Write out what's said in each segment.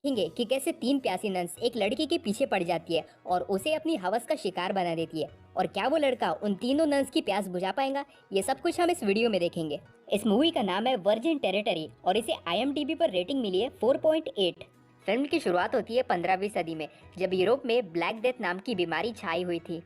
देखेंगे कि कैसे तीन प्यासी नन्स एक लड़की के पीछे पड़ जाती है और उसे अपनी हवस का शिकार बना देती है। और क्या वो लड़का उन तीनों नन्स की प्यास बुझा पाएगा, ये सब कुछ हम इस वीडियो में देखेंगे। इस मूवी का नाम है वर्जिन टेरिटरी और इसे IMDb पर रेटिंग मिली है 4.8। फिल्म की शुरुआत होती है 15वीं सदी में, जब यूरोप में ब्लैक डेथ नाम की बीमारी छाई हुई थी।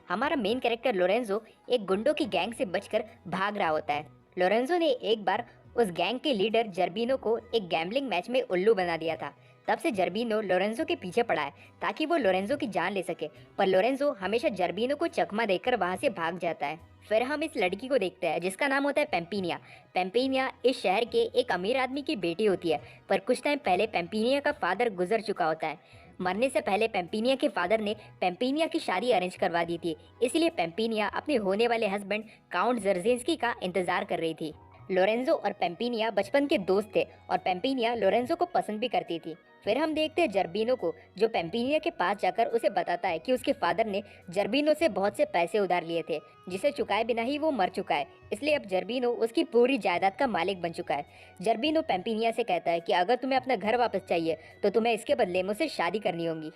हमारा मेन कैरेक्टर लोरेंजो एक गुंडों की गैंग से बचकर भाग रहा होता है। लोरेंजो ने एक बार उस गैंग के लीडर जर्बिनो को एक गैम्बलिंग मैच में उल्लू बना दिया था। तब से जर्बिनो लोरेंजो के पीछे पड़ा है ताकि वो लोरेंजो की जान ले सके, पर लोरेंजो हमेशा जर्बिनो को चकमा देकर वहां से भाग जाता है। फिर हम इस लड़की को देखते हैं जिसका नाम होता है पेम्पिनिया। पेम्पिनिया इस शहर के एक अमीर आदमी की बेटी होती है, पर कुछ टाइम पहले पेम्पिनिया का फादर गुजर चुका होता है। मरने से पहले पेम्पिनिया के फादर ने पेम्पिनिया की शादी अरेंज करवा दी थी, इसलिए पेम्पिनिया अपने होने वाले हस्बैंड काउंट जर्जिंस्की का इंतजार कर रही थी। लोरेंजो और पेम्पिनिया बचपन के दोस्त थे और पेम्पिनिया लोरेंजो को पसंद भी करती थी। फिर हम देखते हैं जर्बिनो को, जो पेम्पिनिया के पास जाकर उसे बताता है कि उसके फादर ने जर्बिनो से बहुत से पैसे उधार लिए थे, जिसे चुकाए बिना ही वो मर चुका है। इसलिए अब जर्बिनो उसकी पूरी जायदाद का मालिक बन चुका है। जर्बिनो पेम्पिनिया से कहता है कि अगर तुम्हें अपना घर वापस चाहिए तो तुम्हें इसके बदले मुझसे शादी करनी होगी।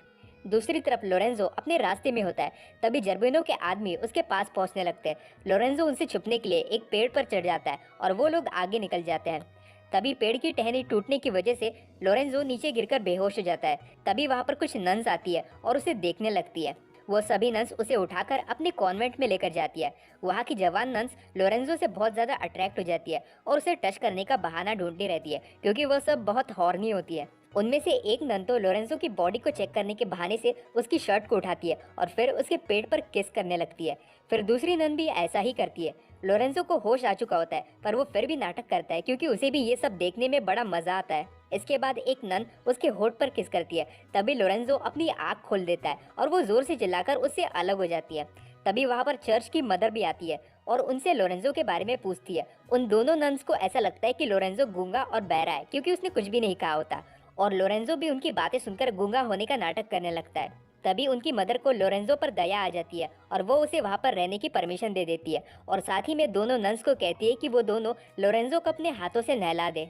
दूसरी तरफ लोरेंजो अपने रास्ते में होता है, तभी जर्बिनो के आदमी उसके पास पहुंचने लगते हैं। लोरेंजो उनसे छुपने के लिए एक पेड़ पर चढ़ जाता है और वो लोग आगे निकल जाते हैं। तभी पेड़ की टहनी टूटने की वजह से लोरेंजो नीचे गिरकर बेहोश हो जाता है। तभी वहां पर कुछ नन्स आती है और उसे देखने लगती है। वो सभी नन्स उसे उठाकर अपने कॉन्वेंट में लेकर जाती है। वहाँ की जवान नन्स लोरेंजो से बहुत ज़्यादा अट्रैक्ट हो जाती है और उसे टच करने का बहाना ढूंढती रहती है, क्योंकि वह सब बहुत हॉर्नी होती है। उनमें से एक नन तो लोरेंजो की बॉडी को चेक करने के बहाने से उसकी शर्ट को उठाती है और फिर उसके पेट पर किस करने लगती है। फिर दूसरी नन भी ऐसा ही करती है। लोरेंजो को होश आ चुका होता है, पर वो फिर भी नाटक करता है क्योंकि उसे भी ये सब देखने में बड़ा मजा आता है। इसके बाद एक नन उसके होठ पर किस करती है। तभी लोरेंजो अपनी आँख खोल देता है और वो जोर से चिल्लाकर उससे अलग हो जाती है। तभी वहाँ पर चर्च की मदर भी आती है और उनसे लोरेंजो के बारे में पूछती है। उन दोनों नन्स को ऐसा लगता है कि लोरेंजो गूंगा और बहरा है, क्योंकि उसने कुछ भी नहीं कहा होता, और लोरेंजो भी उनकी बातें सुनकर गूंगा होने का नाटक करने लगता है। तभी उनकी मदर को लोरेंजो पर दया आ जाती है और वो उसे वहां पर रहने की परमिशन दे देती है, और साथ ही में दोनों नन्स को कहती है कि वो दोनों लोरेंजो को अपने हाथों से नहला दे।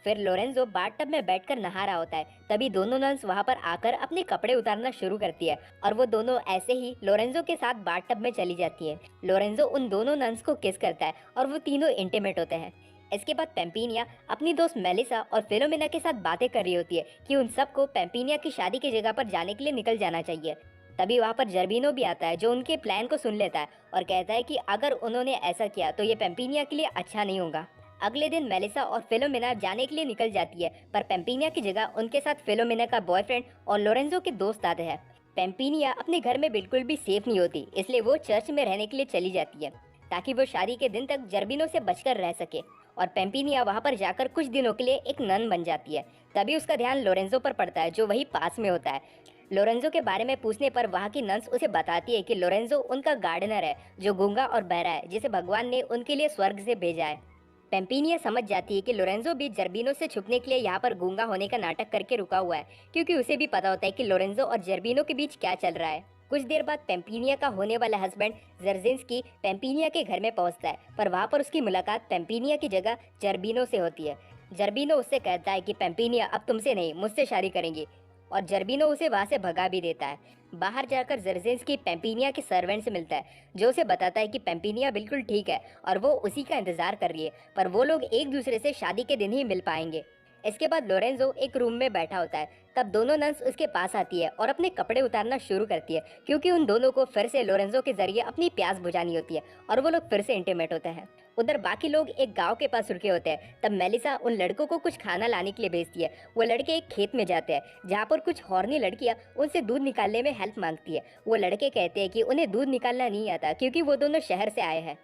फिर लोरेंजो बाथटब में बैठकर नहा रहा होता है। तभी दोनों नन्स वहां पर आकर अपने कपड़े उतारना शुरू करती है और वो दोनों ऐसे ही लोरेंजो के साथ बाथटब में चली जाती है। लोरेंजो उन दोनों नन्स को किस करता है और वो तीनों इंटीमेट होते हैं। इसके बाद पेम्पिनिया अपनी दोस्त मेलिसा और फिलोमिना के साथ बातें कर रही होती है कि उन सबको पेम्पिनिया की शादी की जगह पर जाने के लिए निकल जाना चाहिए। तभी वहाँ पर जर्बिनो भी आता है, जो उनके प्लान को सुन लेता है और कहता है कि अगर उन्होंने ऐसा किया तो ये पेम्पिनिया के लिए अच्छा नहीं होगा। अगले दिन मेलिसा और फिलोमिना जाने के लिए निकल जाती है, पर पेम्पिनिया की जगह उनके साथ फिलोमिना का बॉयफ्रेंड और लोरेंजो के दोस्त आते हैं। पेम्पिनिया अपने घर में बिल्कुल भी सेफ नहीं होती, इसलिए वो चर्च में रहने के लिए चली जाती है ताकि वो शादी के दिन तक जर्बिनो से बचकर रह सके। और पेम्पिनिया वहां पर जाकर कुछ दिनों के लिए एक नन बन जाती है। तभी उसका ध्यान लोरेंजो पर पड़ता है, जो वही पास में होता है। लोरेंजो के बारे में पूछने पर वहां की नन्स उसे बताती है कि लोरेंजो उनका गार्डनर है, जो गूंगा और बहरा है, जिसे भगवान ने उनके लिए स्वर्ग से भेजा है। पेम्पिनिया समझ जाती है कि लोरेंजो भी जर्बिनो से छुपने के लिए यहाँ पर गूंगा होने का नाटक करके रुका हुआ है, क्योंकि उसे भी पता होता है कि लोरेंजो और जर्बिनो के बीच क्या चल रहा है। कुछ देर बाद पेम्पिनिया का होने वाला हस्बैंड जर्जिंस्की पेम्पिनिया के घर में पहुंचता है, पर वहां पर उसकी मुलाकात पेम्पिनिया की जगह जर्बिनो से होती है। जर्बिनो उससे कहता है कि पेम्पिनिया अब तुमसे नहीं, मुझसे शादी करेंगी, और जर्बिनो उसे वहां से भगा भी देता है। बाहर जाकर जर्जिंस्की पेम्पिनिया के सर्वेंट से मिलता है, जो उसे बताता है कि पेम्पिनिया बिल्कुल ठीक है और वो उसी का इंतजार कर रही है, पर वो लोग एक दूसरे से शादी के दिन ही मिल पाएंगे। इसके बाद लोरेंजो एक रूम में बैठा होता है। तब दोनों नन्स उसके पास आती है और अपने कपड़े उतारना शुरू करती है, क्योंकि उन दोनों को फिर से लोरेंजो के जरिए अपनी प्यास बुझानी होती है और वो लोग फिर से इंटीमेट होते हैं। उधर बाकी लोग एक गांव के पास रुके होते हैं। तब मेलिसा उन लड़कों को कुछ खाना लाने के लिए भेजती है। वो लड़के एक खेत में जाते हैं, जहाँ पर कुछ हॉर्नी लड़कियां उनसे दूध निकालने में हेल्प मांगती है। वो लड़के कहते हैं कि उन्हें दूध निकालना नहीं आता, क्योंकि वो दोनों शहर से आए हैं।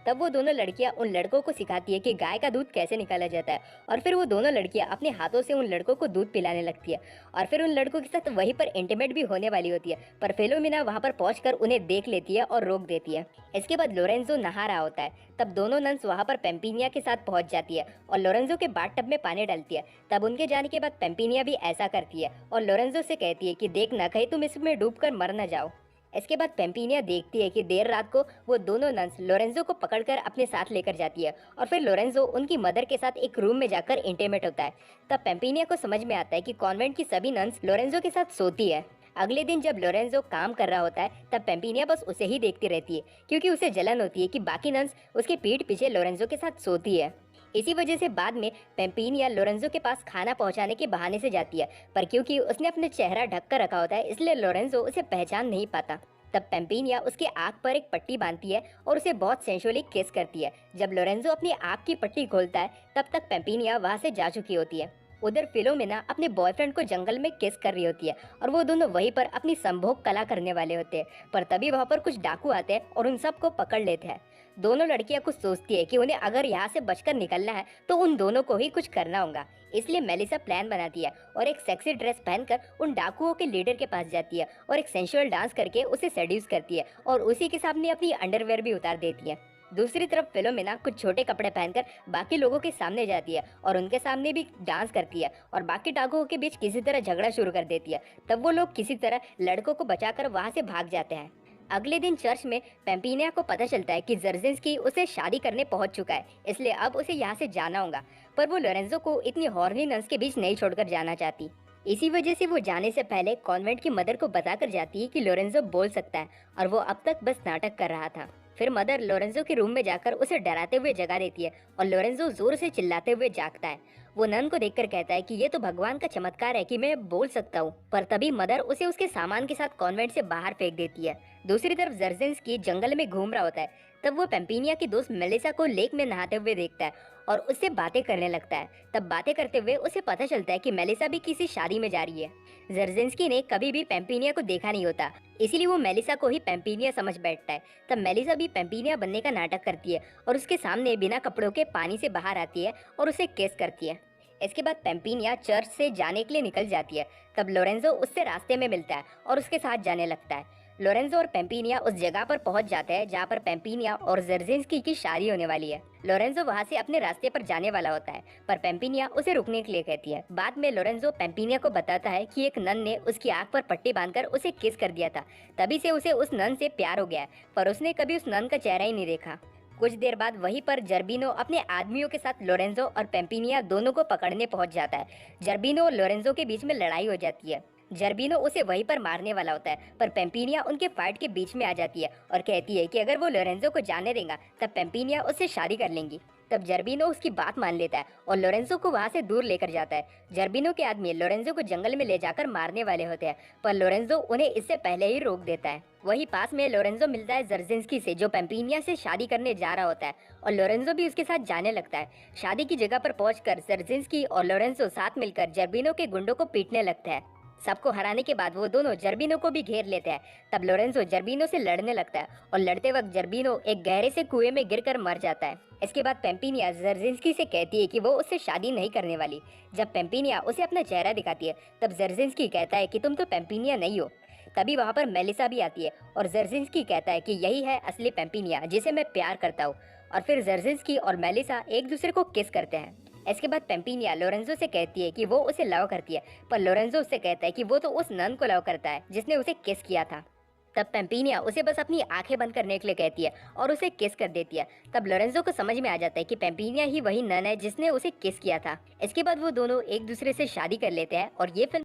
तब वो दोनों लड़कियां उन लड़कों को सिखाती है कि गाय का दूध कैसे निकाला जाता है, और फिर वो दोनों लड़कियां अपने हाथों से उन लड़कों को दूध पिलाने लगती है, और फिर उन लड़कों के साथ वहीं पर इंटीमेट भी होने वाली होती है। पर फिलोमिना वहां पर पहुंचकर उन्हें देख लेती है और रोक देती है। इसके बाद लोरेंजो नहा रहा होता है। तब दोनों नन्स वहां पर पेम्पिनिया के साथ पहुंच जाती है और लोरेंजो के बाथटब में पानी डालती है। तब उनके जाने के बाद पेम्पिनिया भी ऐसा करती है और लोरेंजो से कहती है कि देख ना, कहीं तुम इसमें डूबकर मर न जाओ। इसके बाद पेम्पिनिया देखती है कि देर रात को वो दोनों नन्स लोरेंजो को पकड़कर अपने साथ लेकर जाती है और फिर लोरेंजो उनकी मदर के साथ एक रूम में जाकर इंटीमेट होता है। तब पेम्पिनिया को समझ में आता है कि कॉन्वेंट की सभी नन्स लोरेंजो के साथ सोती है। अगले दिन जब लोरेंजो काम कर रहा होता है तब पेम्पिनिया बस उसे ही देखती रहती है, क्योंकि उसे जलन होती है कि बाकी नन्स उसके पीठ पीछे लोरेंजो के साथ सोती है। इसी वजह से बाद में पेम्पिनिया लोरेंजो के पास खाना पहुंचाने के बहाने से जाती है, पर क्योंकि उसने अपना चेहरा ढक कर रखा होता है इसलिए लोरेंजो उसे पहचान नहीं पाता। तब पेम्पिनिया उसके आँख पर एक पट्टी बांधती है और उसे बहुत सेंसुअली किस करती है। जब लोरेंजो अपनी आँख की पट्टी खोलता है तब तक पेम्पिनिया वहाँ से जा चुकी होती है। उधर फिलोमेना अपने बॉयफ्रेंड को जंगल में किस कर रही होती है और वो दोनों वहीं पर अपनी संभोग कला करने वाले होते हैं, पर तभी वहाँ पर कुछ डाकू आते हैं और उन सबको पकड़ लेते हैं। दोनों लड़कियां कुछ सोचती है कि उन्हें अगर यहाँ से बचकर निकलना है तो उन दोनों को ही कुछ करना होगा। इसलिए मेलिसा प्लान बनाती है और एक सेक्सी ड्रेस पहनकर उन डाकुओं के लीडर के पास जाती है और एक सेंसुअल डांस करके उसे सेड्यूस करती है और उसी के सामने अपनी अंडरवेयर भी उतार देती है। दूसरी तरफ फिलोमेना कुछ छोटे कपड़े पहनकर बाकी लोगों के सामने जाती है और उनके सामने भी डांस करती है और बाकी डाकुओं के बीच किसी तरह झगड़ा शुरू कर देती है। तब वो लोग किसी तरह लड़कों को बचाकर वहाँ से भाग जाते हैं। अगले दिन चर्च में पेम्पिनिया को पता चलता है कि जर्जिन्स्की उसे शादी करने पहुंच चुका है, इसलिए अब उसे यहाँ से जाना होगा, पर वो लोरेंजो को इतनी हॉर्नी नन्स के बीच नहीं छोड़कर जाना चाहती। इसी वजह से वो जाने से पहले कॉन्वेंट की मदर को बताकर जाती है कि लोरेंजो बोल सकता है और वो अब तक बस नाटक कर रहा था। फिर मदर लोरेंजो के रूम में जाकर उसे डराते हुए जगा देती है और लोरेंजो जोर से चिल्लाते हुए जागता है। वो नन को देखकर कहता है कि ये तो भगवान का चमत्कार है कि मैं बोल सकता हूँ, पर तभी मदर उसे उसके सामान के साथ कॉन्वेंट से बाहर फेंक देती है। दूसरी तरफ जर्जिन्स्की जंगल में घूम रहा होता है। तब वो पेम्पिनिया की दोस्त मेलिसा को लेक में नहाते हुए देखता है और उससे बातें करने लगता है। तब बातें करते हुए उसे पता चलता है कि मेलिसा भी किसी शादी में जा रही है। जर्जिन्स्की ने कभी भी पेम्पिनिया को देखा नहीं होता, इसीलिए वो मेलिसा को ही पेम्पिनिया समझ बैठता है। तब मेलिसा भी पेम्पिनिया बनने का नाटक करती है और उसके सामने बिना कपड़ों के पानी से बाहर आती है और उसे किस करती है। इसके बाद पेम्पिनिया चर्च से जाने के लिए निकल जाती है। तब लोरेंजो उससे रास्ते में मिलता है और उसके साथ जाने लगता है। लोरेंजो और पेम्पिनिया उस जगह पर पहुंच जाते हैं जहां पर पेम्पिनिया और जर्जिन्स्की की शादी होने वाली है। लोरेंजो वहां से अपने रास्ते पर जाने वाला होता है, पर पेम्पिनिया उसे रुकने के लिए कहती है। बाद में लोरेंजो पेम्पिनिया को बताता है कि एक नन ने उसकी आंख पर पट्टी बांधकर उसे किस कर दिया था, तभी से उसे उस नन से प्यार हो गया है, पर उसने कभी उस नन का चेहरा ही नहीं देखा। कुछ देर बाद वहीं पर जर्बिनो अपने आदमियों के साथ लोरेंजो और पेम्पिनिया दोनों को पकड़ने पहुंच जाता है। जर्बिनो और लोरेंजो के बीच में लड़ाई हो जाती है। जर्बिनो उसे वहीं पर मारने वाला होता है, पर पेम्पिनिया उनके फाइट के बीच में आ जाती है और कहती है कि अगर वो लोरेंजो को जाने देगा तब पेम्पिनिया उससे शादी कर लेंगी। तब जर्बिनो उसकी बात मान लेता है और लोरेंजो को वहां से दूर लेकर जाता है। जर्बिनो के आदमी लोरेंजो को जंगल में ले जाकर मारने वाले होते हैं, पर लोरेंजो उन्हें इससे पहले ही रोक देता है। वहीं पास में लोरेंजो मिलता है जर्जिन्स्की से, जो पेम्पिनिया से शादी करने जा रहा होता है और लोरेंजो भी उसके साथ जाने लगता है। शादी की जगह पर पहुंचकर जर्जिन्स्की और लोरेंजो साथ मिलकर जर्बिनो के गुंडों को पीटने लगता है। सबको हराने के बाद वो दोनों जर्बिनो को भी घेर लेते हैं। तब लोरेंजो जर्बिनो से लड़ने लगता है और लड़ते वक्त जर्बिनो एक गहरे से कुएं में गिरकर मर जाता है। इसके बाद पेम्पिनिया जर्जिन्स्की से कहती है कि वो उससे शादी नहीं करने वाली। जब पेम्पिनिया उसे अपना चेहरा दिखाती है तब जर्जिन्स्की कहता है कि तुम तो पेम्पिनिया नहीं हो। तभी वहाँ पर मेलिसा भी आती है और जर्जिन्स्की कहता है कि यही है असली पेम्पिनिया जिसे मैं प्यार करता हूँ, और फिर जर्जिन्स्की और मेलिसा एक दूसरे को किस करते हैं। इसके बाद पेम्पिनिया लोरेंजो से कहती है कि वो उसे लव करती है, पर लोरेंजो उससे कहता है कि वो तो उस नन को लव करता है जिसने उसे किस किया था। तब पेम्पिनिया उसे बस अपनी आंखें बंद करने के लिए कहती है और उसे किस कर देती है। तब लोरेंजो को समझ में आ जाता है कि पेम्पिनिया ही वही नन है जिसने उसे किस किया था। इसके बाद वो दोनों एक दूसरे से शादी कर लेते हैं और ये फिल्म